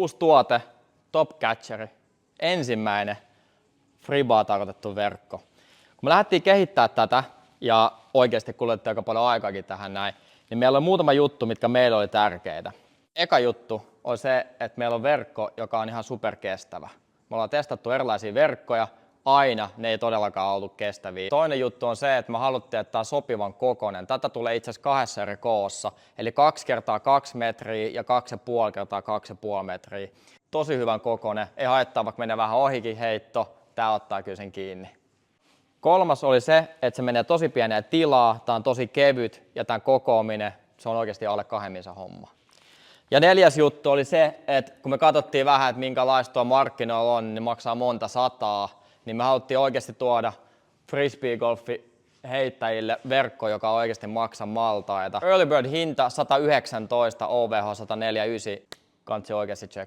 Uusi tuote, Top Catcheri, ensimmäinen FreeBaa tarkoitettu verkko. Kun me lähdettiin kehittämään tätä ja oikeasti kulutettiin aika paljon aikaakin tähän näin, niin meillä on muutama juttu, mitkä meille oli tärkeitä. Eka juttu on se, että meillä on verkko, joka on ihan superkestävä. Me ollaan testattu erilaisia verkkoja, aina ne ei todellakaan ollut kestäviä. Toinen juttu on se, että me haluttiin, että tämä on sopivan kokoinen. Tätä tulee itse asiassa 2 eri koossa, eli 2 × 2 metriä ja 2,5 × 2,5 metriä. Tosi hyvän kokoinen, ei haittaa vaikka menee vähän ohikin heitto, tää ottaa kyllä sen kiinni. Kolmas oli se, että se menee tosi pieneen tilaa, tää on tosi kevyt ja tämän kokoaminen, se on oikeasti alle 2 misan homma. Ja neljäs juttu oli se, että kun me katsottiin vähän, että minkälaista tuo markkinoilla on, niin maksaa monta sataa, niin me haluttiin oikeasti tuoda frisbeegolfi heittäjille verkko, joka oikeasti maksaa maltaita. Early Bird hinta 119, OVH 149, kansi oikeasti tsekkaa.